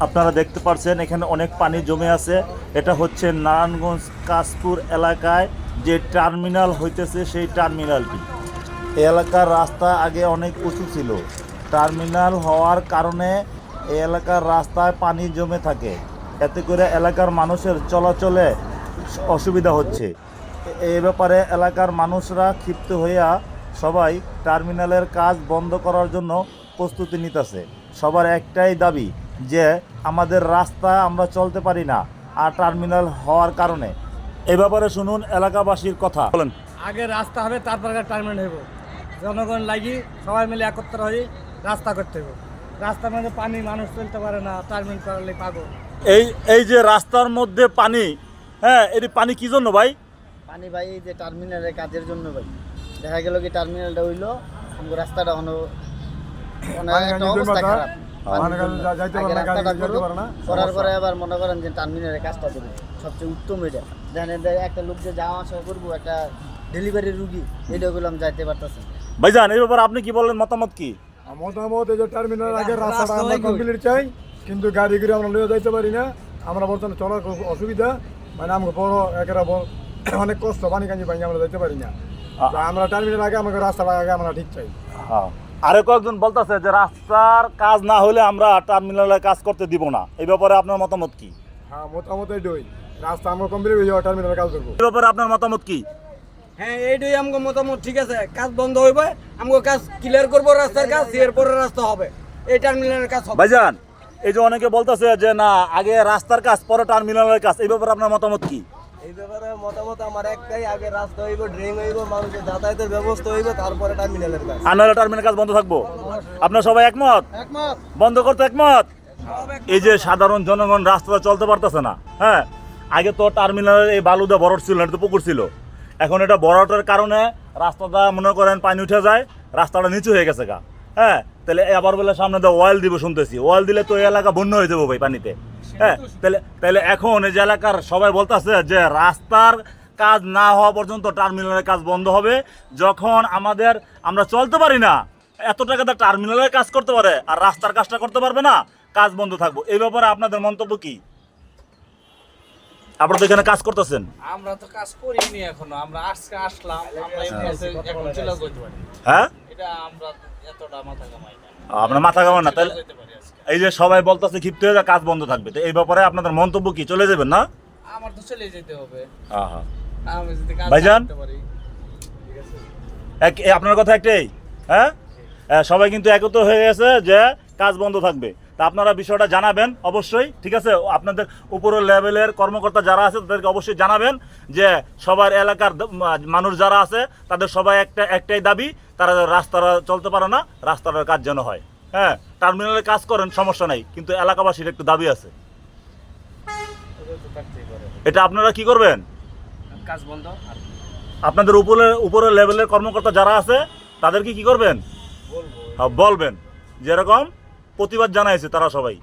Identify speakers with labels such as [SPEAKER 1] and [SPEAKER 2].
[SPEAKER 1] আপনারা দেখতে পাচ্ছেন এখানে অনেক পানি জমে আছে। এটা হচ্ছে নারায়ণগঞ্জ কাশপুর এলাকায় যে টার্মিনাল হইতেছে সেই টার্মিনালটি। এই এলাকার রাস্তা আগে অনেক উঁচু ছিল। টার্মিনাল হওয়ার কারণে এই এলাকার রাস্তায় পানি জমে থাকে, এতে করে এলাকার মানুষের চলাচলে অসুবিধা হচ্ছে। এই ব্যাপারে এলাকার মানুষরা ক্ষিপ্ত হইয়া সবাই টার্মিনালের কাজ বন্ধ করার জন্য প্রস্তুতি নিতেছে। সবার একটাই দাবি যে আমাদের রাস্তা আমরা চলতে পারি না আর টার্মিনাল হওয়ার কারণে। এই ব্যাপারে শুনুন এলাকাবাসীর কথা। বলেন।
[SPEAKER 2] আগে রাস্তা হবে, তারপরে টার্মিনাল হইব। জনগণ লাগি সবাই মিলে একত্র হয়ে রাস্তা করতে হবে। রাস্তার মধ্যে পানি, মানুষ চলতে পারে না, টার্মিনাল করলে পাগল।
[SPEAKER 1] এই যে রাস্তার মধ্যে পানি, হ্যাঁ, এই পানি কি জন্য ভাই?
[SPEAKER 3] পানি ভাই এই যে টার্মিনালের কাজের জন্য ভাই। দেখা গেল কি টার্মিনালটা হইলো আমাদের রাস্তাটা অবস্থা খারাপ। করার পরে আবার মনে করেন যে টার্মিনালের কাজটা করবে সবচেয়ে উত্তম। এটা দেখেন একটা লোক যে যাওয়া আসা করবো, একটা ডেলিভারি রুগী, এটা গুলো আমি যাইতে পারতেছি।
[SPEAKER 1] ভাইজান এই ব্যাপারে আপনি কি বলেন, মতামত কি?
[SPEAKER 4] মতামত এই যে টার্মিনাল আগে রাস্তাটা আমরা কমপ্লিট চাই, কিন্তু গাড়ি করে আমরা লইয়া যাইতে পারি না। আমরা বর্তমানে চলার খুব অসুবিধা, মানে আমাকে বড় একেরা অনেক কষ্ট, পানি কাঞ্জি পাই আমরা যাইতে পারি না। আমরা টার্মিনাল আগে আমাকে রাস্তাটা আগে আমরা ঠিক চাই।
[SPEAKER 1] আরো কয়েকজন বলতেছে যে রাস্তার কাজ না হলে আমরা টার্মিনালে কাজ করতে দিব না। এই ব্যাপারে আপনার মতামত কি?
[SPEAKER 4] হ্যাঁ, মতামত এইটাই, রাস্তা আমরা কমপ্লিট হয়ে যাওয়া টার্মিনালে কাজ করবো।
[SPEAKER 1] এই ব্যাপারে আপনার মতামত কি?
[SPEAKER 2] হ্যাঁ, এইটাই আমাকে মতামত। ঠিক আছে, কাজ বন্ধ হইবে, আমাকে কাজ ক্লিয়ার করবো, রাস্তার কাজ, এরপরে রাস্তা হবে, এই টার্মিনালের কাজ হবে।
[SPEAKER 1] ভাইজান এই যে অনেকে বলতেছে যে না আগে রাস্তার কাজ পরে টার্মিনালের কাজ, এই ব্যাপারে আপনার মতামত কি?
[SPEAKER 3] এই ব্যাপারে মতামত আমার একটাই, আগে রাস্তা হইব, ড্রেন হইব, মানুষের যাতায়াতের ব্যবস্থা হইব, তারপরে টার্মিনালের কাজ।
[SPEAKER 1] আর নাহলে টার্মিনাল কাজ বন্ধ থাকবো। আপনার সবাই একমত? বন্ধ করতে একমত? এই যে সাধারণ জনগণ রাস্তাটা চলতে পারতেছে না। হ্যাঁ, আগে তো টার্মিনালের এই বালুদা বরট ছিল না, এটা তো পুকুর ছিল। এখন এটা বরটের কারণে রাস্তাটা মনে করেন পানি উঠে যায়, রাস্তাটা নিচু হয়ে গেছে গা। হ্যাঁ, তাহলে আবার বলে সামনে তো অয়েল দিব শুনতেছি। অয়েল দিলে তো এই এলাকা বন্য হয়ে যাবো ভাই পানিতে। হ্যাঁ, তাহলে এখন এই যে এলাকার সবাই বলতেছে যে রাস্তার কাজ না হওয়া পর্যন্ত টার্মিনালের কাজ বন্ধ হবে। যখন আমরা চলতে পারি না, এত টাকা তো টার্মিনালের কাজ করতে পারে আর রাস্তার কাজটা করতে পারবে না, কাজ বন্ধ থাকবো। এই ব্যাপারে আপনাদের মন্তব্য কি? আপনারা তো এখানে কাজ করতেছেন।
[SPEAKER 5] আমরা তো কাজ করিনি এখনো, আমরা আজকে আসলাম, আমরা এই মাসে এখন চলে যেতে পারি।
[SPEAKER 1] হ্যাঁ,
[SPEAKER 5] এটা আমরা এতটা মাথা কামাই না।
[SPEAKER 1] আপনার মাথা কামান না? তাহলে এই যে সবাই বলতেছে ক্ষিপ্ত হয়ে কাজ বন্ধ থাকবে, তো এই ব্যাপারে আপনাদের মন্তব্য কি? চলে যাবেন না?
[SPEAKER 5] আমার তো চলে যেতে হবে।
[SPEAKER 1] হ্যাঁ,
[SPEAKER 5] আমি যদি কাজ
[SPEAKER 1] ভাইজান
[SPEAKER 5] করতে পারি।
[SPEAKER 1] আপনার কথা একটাই। হ্যাঁ, সবাই কিন্তু একত্র হয়ে গেছে যে কাজ বন্ধ থাকবে। তা আপনারা বিষয়টা জানাবেন অবশ্যই, ঠিক আছে? আপনাদের উপরের লেভেলের কর্মকর্তা যারা আছে তাদেরকে অবশ্যই জানাবেন যে সবার এলাকার মানুষ যারা আছে তাদের সবাই একটাই দাবি, তারা রাস্তাটা চলতে পারে না, রাস্তাটার কাজ যেন হয়। হ্যাঁ, টার্মিনালে কাজ করেন সমস্যা নাই, কিন্তু এলাকাবাসীর একটু দাবি আছে। এটা আপনারা কি করবেন?
[SPEAKER 5] কাজ বন্ধ।
[SPEAKER 1] আপনাদের উপরের লেভেলের কর্মকর্তা যারা আছে তাদেরকে কি করবেন? বলবেন যেরকম প্রতিবাদ জানাইছে তারা সবাই।